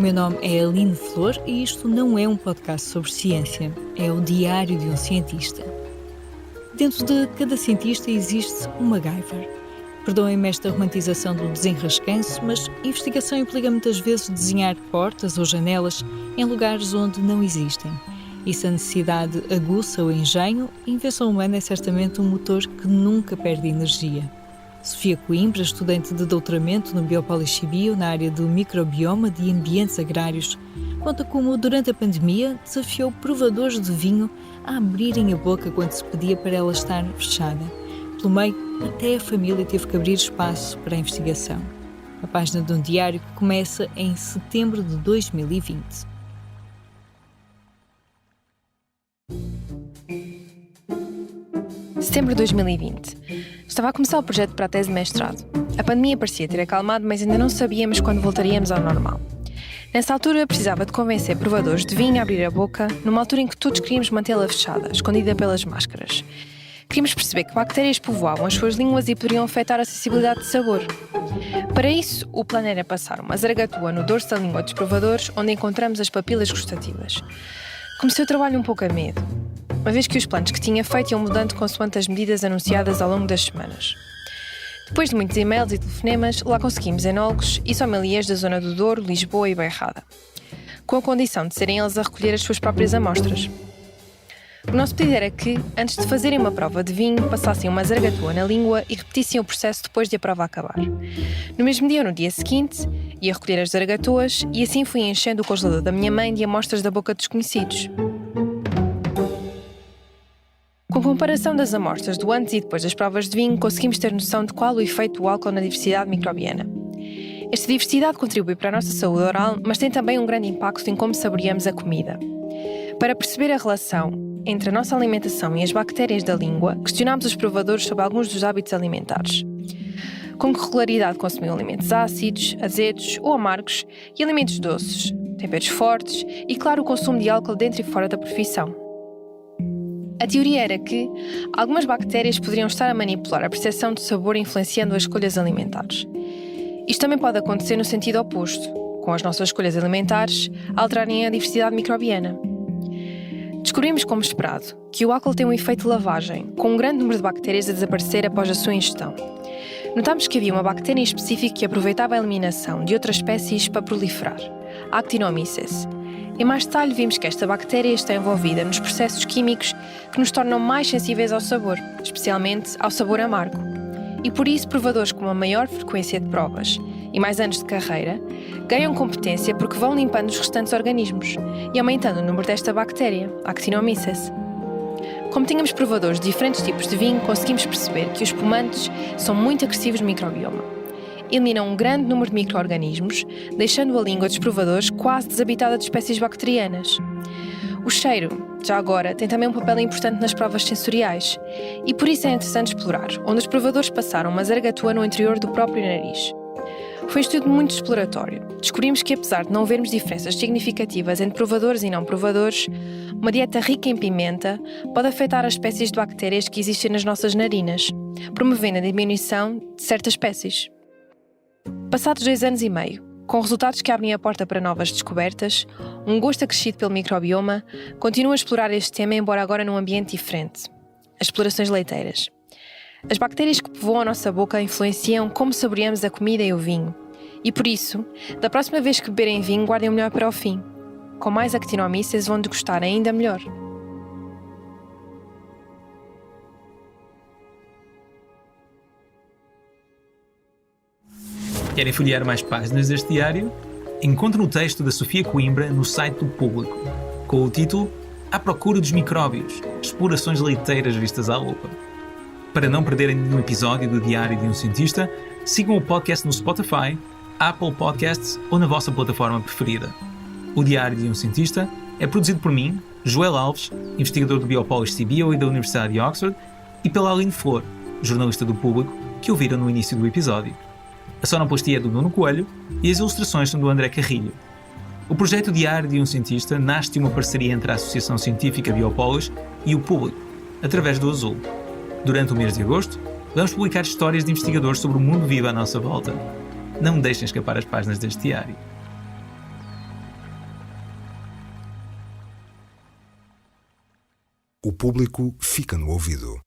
meu nome é Aline Flor e isto não é um podcast sobre ciência, é o diário de um cientista. Dentro de cada cientista existe um MacGyver. Perdoem-me esta romantização do desenrascanço, mas investigação implica muitas vezes desenhar portas ou janelas em lugares onde não existem. E se a necessidade aguça o engenho, a invenção humana é certamente um motor que nunca perde energia. Sofia Coimbra, estudante de doutoramento no Biopolis Sibiu, na área do microbioma de ambientes agrários, conta como, durante a pandemia, desafiou provadores de vinho a abrirem a boca quando se pedia para ela estar fechada. Pelo meio, até a família teve que abrir espaço para a investigação. A página de um diário que começa em setembro de 2020. Setembro de 2020. Estava a começar o projeto para a tese de mestrado. A pandemia parecia ter acalmado, mas ainda não sabíamos quando voltaríamos ao normal. Nessa altura, precisava de convencer provadores de vinho a abrir a boca, numa altura em que todos queríamos mantê-la fechada, escondida pelas máscaras. Queríamos perceber que bactérias povoavam as suas línguas e poderiam afetar a sensibilidade de sabor. Para isso, o plano era passar uma zaragatua no dorso da língua dos provadores, onde encontramos as papilas gustativas. Comecei o trabalho um pouco a medo, uma vez que os planos que tinha feito iam mudando consoante as medidas anunciadas ao longo das semanas. Depois de muitos e-mails e telefonemas, lá conseguimos enólogos e sommeliers da zona do Douro, Lisboa e Bairrada, com a condição de serem eles a recolher as suas próprias amostras. O nosso pedido era que, antes de fazerem uma prova de vinho, passassem uma zaragatua na língua e repetissem o processo depois de a prova acabar. No mesmo dia ou no dia seguinte, ia recolher as zaragatuas e assim fui enchendo o congelador da minha mãe de amostras da boca de desconhecidos. Com a comparação das amostras do antes e depois das provas de vinho, conseguimos ter noção de qual o efeito do álcool na diversidade microbiana. Esta diversidade contribui para a nossa saúde oral, mas tem também um grande impacto em como saboreamos a comida. Para perceber a relação entre a nossa alimentação e as bactérias da língua, questionámos os provadores sobre alguns dos hábitos alimentares. Com que regularidade consumiam alimentos ácidos, azedos ou amargos e alimentos doces, temperos fortes e, claro, o consumo de álcool dentro e fora da profissão. A teoria era que algumas bactérias poderiam estar a manipular a percepção de sabor influenciando as escolhas alimentares. Isto também pode acontecer no sentido oposto, com as nossas escolhas alimentares a alterarem a diversidade microbiana. Descobrimos, como esperado, que o álcool tem um efeito de lavagem, com um grande número de bactérias a desaparecer após a sua ingestão. Notámos que havia uma bactéria em específico que aproveitava a eliminação de outras espécies para proliferar, a Actinomyces. Em mais detalhe, vimos que esta bactéria está envolvida nos processos químicos que nos tornam mais sensíveis ao sabor, especialmente ao sabor amargo. E por isso, provadores com uma maior frequência de provas e mais anos de carreira ganham competência porque vão limpando os restantes organismos e aumentando o número desta bactéria, a Actinomyces. Como tínhamos provadores de diferentes tipos de vinho, conseguimos perceber que os espumantes são muito agressivos no microbioma. Eliminam um grande número de micro-organismos, deixando a língua dos provadores quase desabitada de espécies bacterianas. O cheiro, já agora, tem também um papel importante nas provas sensoriais, e por isso é interessante explorar, onde os provadores passaram uma zaragatua no interior do próprio nariz. Foi um estudo muito exploratório. Descobrimos que, apesar de não vermos diferenças significativas entre provadores e não provadores, uma dieta rica em pimenta pode afetar as espécies de bactérias que existem nas nossas narinas, promovendo a diminuição de certas espécies. Passados 2 anos e meio, com resultados que abrem a porta para novas descobertas, um gosto acrescido pelo microbioma, continuo a explorar este tema, embora agora num ambiente diferente. As explorações leiteiras. As bactérias que povoam a nossa boca influenciam como saboreamos a comida e o vinho. E por isso, da próxima vez que beberem vinho, guardem o melhor para o fim. Com mais Actinomyces vão degustar ainda melhor. Querem folhear mais páginas deste diário? Encontre o texto da Sofia Coimbra no site do Público, com o título À Procura dos Micróbios, Explorações Leiteiras Vistas à Lupa. Para não perderem nenhum episódio do Diário de um Cientista, sigam o podcast no Spotify, Apple Podcasts ou na vossa plataforma preferida. O Diário de um Cientista é produzido por mim, Joel Alves, investigador do Biopolis Sibiu e da Universidade de Oxford, e pela Aline Flor, jornalista do Público, que ouviram no início do episódio. A sonoplastia é do Nuno Coelho e as ilustrações são do André Carrilho. O projeto Diário de um Cientista nasce de uma parceria entre a Associação Científica Biopolis e o Público, através do Azul. Durante o mês de agosto, vamos publicar histórias de investigadores sobre o mundo vivo à nossa volta. Não deixem escapar as páginas deste diário. O público fica no ouvido.